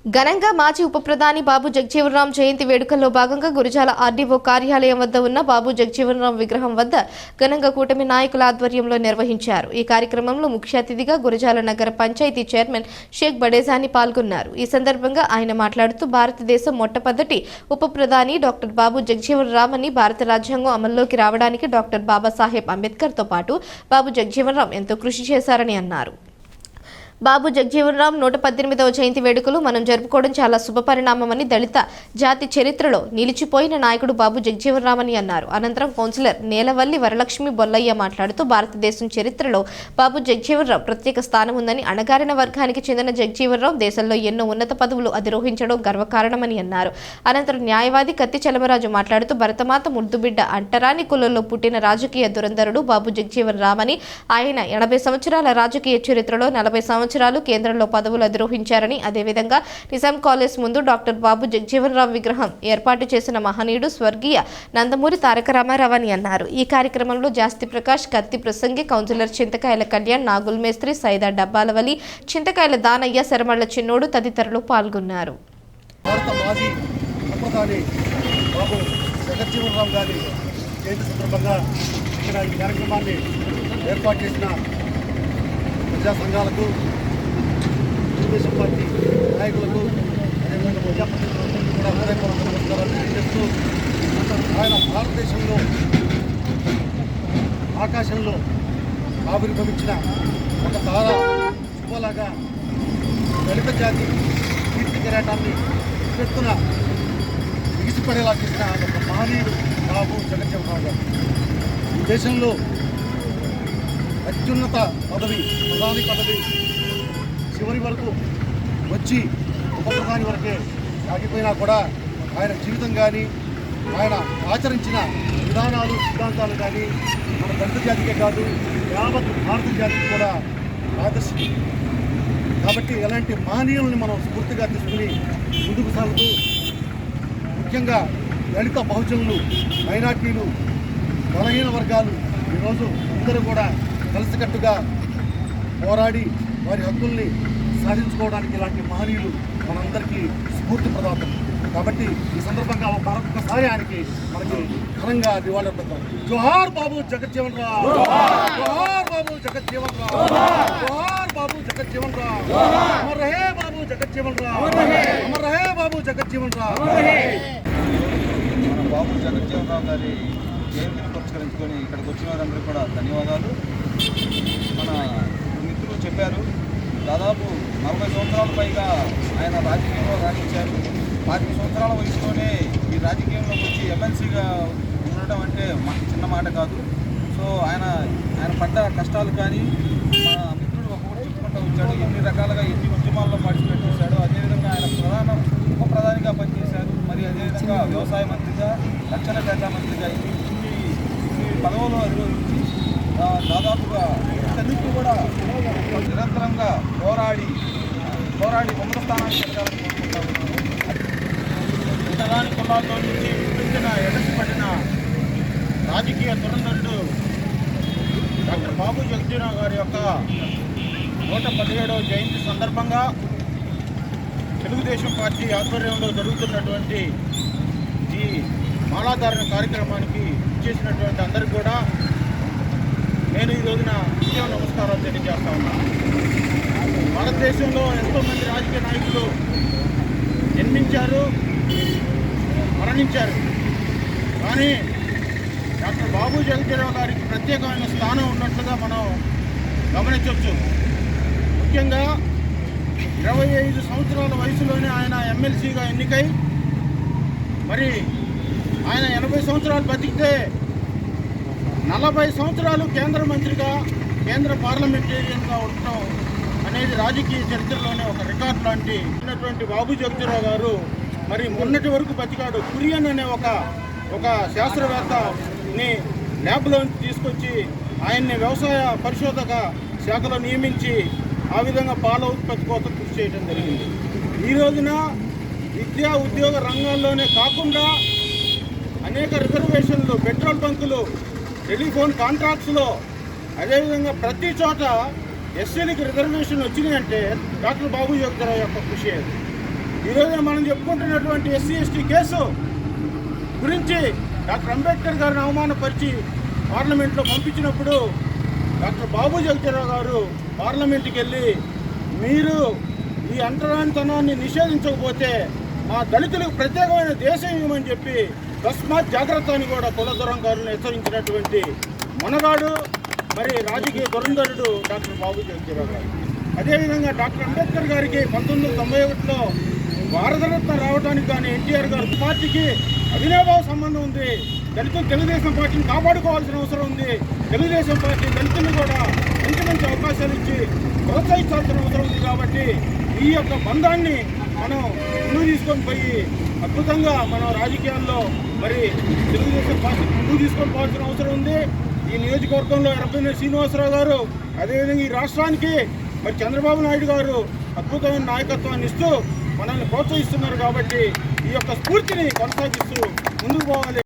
ఘనంగా మాజీ ఉప ప్రధాని బాబు జగజీవన్ జయంతి వేడుకల్లో భాగంగా గురజాల ఆర్డీఓ కార్యాలయం వద్ద ఉన్న బాబు జగజీవన్ విగ్రహం వద్ద ఘనంగా కూటమి నాయకుల ఆధ్వర్యంలో నిర్వహించారు. ఈ కార్యక్రమంలో ముఖ్య అతిథిగా గురజాల నగర పంచాయతీ చైర్మన్ షేక్ బడేజాని పాల్గొన్నారు. ఈ సందర్భంగా ఆయన మాట్లాడుతూ భారతదేశం మొట్టమొదటి ఉప ప్రధాని డాక్టర్ బాబు జగజీవన్ రామ్ అని, భారత రాజ్యాంగం అమల్లోకి రావడానికి డాక్టర్ బాబాసాహెబ్ అంబేద్కర్ తో పాటు బాబు జగజీవన్ రామ్ ఎంతో కృషి చేశారని అన్నారు. బాబు జగజీవన్ రామ్ 118వ జయంతి వేడుకలు మనం జరుపుకోవడం చాలా శుభపరిణామమని, దళిత జాతి చరిత్రలో నిలిచిపోయిన నాయకుడు బాబు జగజీవన్ రామ్ అని అన్నారు. అనంతరం కౌన్సిలర్ నేలవల్లి వరలక్ష్మి బొల్లయ్య మాట్లాడుతూ భారతదేశం చరిత్రలో బాబు జగజీవన్ రామ్ ప్రత్యేక స్థానం ఉందని, అణగారిన వర్గానికి చెందిన జగజీవన్ రామ్ దేశంలో ఎన్నో ఉన్నత పదవులు అధిరోహించడం గర్వకారణమని అన్నారు. అనంతరం న్యాయవాది కత్తి చలమరాజు మాట్లాడుతూ భరతమాత ముద్దుబిడ్డ అంటరాని కులంలో పుట్టిన రాజకీయ దురంధరుడు బాబు జగజీవన్ రామ్ అని, ఆయన 80 సంవత్సరాల రాజకీయ చరిత్రలో 40 సంవత్సరాలు కేంద్రంలో పదవులు అధిరోహించారని, అదేవిధంగా నిజాం కాలేజ్ ముందు డాక్టర్ బాబు జగజీవన్ రామ్ విగ్రహం ఏర్పాటు చేసిన మహనీయుడు స్వర్గీయ నందమూరి తారక రామారావు అని అన్నారు. ఈ కార్యక్రమంలో జాస్తి ప్రకాష్, కత్తి ప్రసంగి, కౌన్సిలర్ చింతకాయల కళ్యాణ్, నాగుల్ మేస్త్రి, సైదా డబ్బాలవలి, చింతకాయల దానయ్య, శరమళ్ల చిన్నోడు తదితరులు పాల్గొన్నారు. ప్రజా సంఘాలకు, తెలుగుదేశం పార్టీ నాయకులకు, అదేవిధంగా ప్రజాప్రతినిధులకు కూడా హృదయపూర్వక నమస్కారాలు తెలియజేస్తూ, ఆయన భారతదేశంలో ఆకాశంలో ఆవిర్భవించిన ఒక తార శుభలాగా దళిత జాతి కీర్తి కిరీటాన్ని పెట్టున ఎగిసిపడేలా చేసిన ఒక మహనీయుడు బాబు జగజీవన్ రామ్ గారు. ఈ దేశంలో అత్యున్నత పదవి, ప్రధాని పదవి చివరి వరకు వచ్చి ఉప ప్రధాని వరకే ఆగిపోయినా కూడా ఆయన జీవితం కానీ, ఆయన ఆచరించిన విధానాలు, సిద్ధాంతాలు కానీ మన దళిత జాతికే కాదు యావత్ భారత జాతికి కూడా ఆదర్శం. కాబట్టి ఎలాంటి మహనీయుల్ని మనం స్ఫూర్తిగా తీసుకుని ముందుకు సాగుతూ, ముఖ్యంగా దళిత బహుజనులు, మైనార్టీలు, బలహీన వర్గాలు ఈరోజు అందరూ కూడా కలిసికట్టుగా పోరాడి వారి హక్కుల్ని సాధించుకోవడానికి ఇలాంటి మహనీయులు మనందరికీ స్ఫూర్తి ప్రదాతం. కాబట్టి ఈ సందర్భంగా మరొకసారి ఆయనకి మనకి ఘనంగా నివాళులర్పిద్దాం. జోహార్ బాబు జగజీవన్ రామ్, జోహార్ బాబు జగజీవన్ రామ్, జోహార్ బాబు జగజీవన్ రామ్, అమర్ రహే బాబు జగజీవన్ రామ్, అమర్ రహే బాబు జగజీవన్ రామ్. మన బాబు జగజీవన్ రామ్ గారి జయంతిని పురస్కరించుకొని ఇక్కడికి వచ్చిన వారందరికీ కూడా ధన్యవాదాలు. మన మిత్రులు చెప్పారు, దాదాపు 40 సంవత్సరాల పైగా ఆయన రాజకీయంలో రాణించారు. 25 సంవత్సరాల వయసులోనే ఈ రాజకీయంలోకి వచ్చి ఎమ్మెల్సీగా ఉండటం అంటే చిన్న మాట కాదు. సో ఆయన పడ్డ కష్టాలు కానీ మన మిత్రుడు ఒక్కొక్కటి చెప్పుకుంటూ వచ్చాడు. ఎన్ని రకాలుగా ఎన్ని ఉద్యమాల్లో పార్టిసిపేట్ చేశాడు. అదేవిధంగా ఆయన ఉప ప్రధానిగా పనిచేశారు. మరి అదేవిధంగా వ్యవసాయ మంత్రిగా, రక్షణ శాఖ మంత్రిగా ఇన్ని పదవులు అధిరోహించి దాదాపుగా ఇతన్నింటినీ కూడా నిరంతరంగా పోరాడి ఉన్నత స్థానానికి ఎదగాలని కోరుకుంటాము. ప్రధాని కులాల్లో నుంచి విభిన్న ఎడసిపడిన రాజకీయ దురంధరుడు డాక్టర్ బాబు జగజీవన్ రామ్ గారి యొక్క 117వ జయంతి సందర్భంగా తెలుగుదేశం పార్టీ ఆధ్వర్యంలో జరుగుతున్నటువంటి ఈ మాలాధారణ కార్యక్రమానికి చేసినటువంటి అందరికీ కూడా నేను ఈ రోజున విజయ నమస్కారాలు తెలియజేస్తా ఉన్నాను. భారతదేశంలో ఎంతోమంది రాజకీయ నాయకులు జన్మించారు, మరణించారు. కానీ డాక్టర్ బాబు జగజీవన్ రామ్ గారికి ప్రత్యేకమైన స్థానం ఉన్నట్లుగా మనం గమనించవచ్చు. ముఖ్యంగా 25 సంవత్సరాల వయసులోనే ఆయన ఎమ్మెల్సీగా ఎన్నికై, మరి ఆయన 80 సంవత్సరాలు బతికితే 40 సంవత్సరాలు కేంద్ర మంత్రిగా, కేంద్ర పార్లమెంటేరియన్గా ఉండటం అనేది రాజకీయ చరిత్రలోనే ఒక రికార్డు లాంటి ఉన్నటువంటి బాబు జగజీవన్ రామ్ గారు మరి మొన్నటి వరకు బతికాడు. కురియన్ అనే ఒక శాస్త్రవేత్తని ల్యాబ్లో తీసుకొచ్చి ఆయన్ని వ్యవసాయ పరిశోధక శాఖలో నియమించి ఆ విధంగా పాల ఉత్పత్తి కోసం కృషి చేయడం జరిగింది. ఈ రోజున విద్యా ఉద్యోగ రంగాల్లోనే కాకుండా అనేక రిజర్వేషన్లు, పెట్రోల్ బంకులు, టెలిఫోన్ కాంట్రాక్ట్స్లో, అదేవిధంగా ప్రతి చోట ఎస్సీలకి రిజర్వేషన్ వచ్చినాయంటే డాక్టర్ బాబు జగజీవన్ రామ్ యొక్క కృషి. ఈరోజు మనం చెప్పుకుంటున్నటువంటి ఎస్సీ ఎస్టీ కేసు గురించి డాక్టర్ అంబేద్కర్ గారిని అవమానపరిచి పార్లమెంట్లో పంపించినప్పుడు డాక్టర్ బాబు జగజీవనరామ్ గారు పార్లమెంట్కి వెళ్ళి మీరు ఈ అంటరానితనాన్ని నిషేధించకపోతే మా దళితులకు ప్రత్యేకమైన దేశం ఇవ్వమని చెప్పి తస్మాత్ జాగ్రత్త అని కూడా కులధరం గారిని హెచ్చరించినటువంటి మనగాడు మరి రాజకీయ దురంధరుడు డాక్టర్ బాబు జగజీవనరామ్ గారు. అదేవిధంగా డాక్టర్ అంబేద్కర్ గారికి 1991లో భారతరత్న రావడానికి కానీ ఎన్టీఆర్ గారి పార్టీకి అవినాభావ సంబంధం ఉంది. దళితులు తెలుగుదేశం పార్టీని కాపాడుకోవాల్సిన అవసరం ఉంది. తెలుగుదేశం పార్టీ దళితులను కూడా మంచి మంచి అవకాశాలు ఇచ్చి ప్రోత్సహించాల్సిన అవసరం ఉంది. కాబట్టి ఈ యొక్క బంధాన్ని మనం ముందుకు తీసుకొని పోయి అద్భుతంగా మనం రాజకీయాల్లో మరి తెలుగుదేశం పార్టీ ముందుకు తీసుకొని పోవాల్సిన అవసరం ఉంది. ఈ నియోజకవర్గంలో ఎర్రబెల్లి శ్రీనివాసరావు గారు, అదేవిధంగా ఈ రాష్ట్రానికి మరి చంద్రబాబు నాయుడు గారు అద్భుతమైన నాయకత్వాన్ని ఇస్తూ మనల్ని ప్రోత్సహిస్తున్నారు. కాబట్టి ఈ యొక్క స్ఫూర్తిని కొనసాగిస్తూ ముందుకు పోవాలి.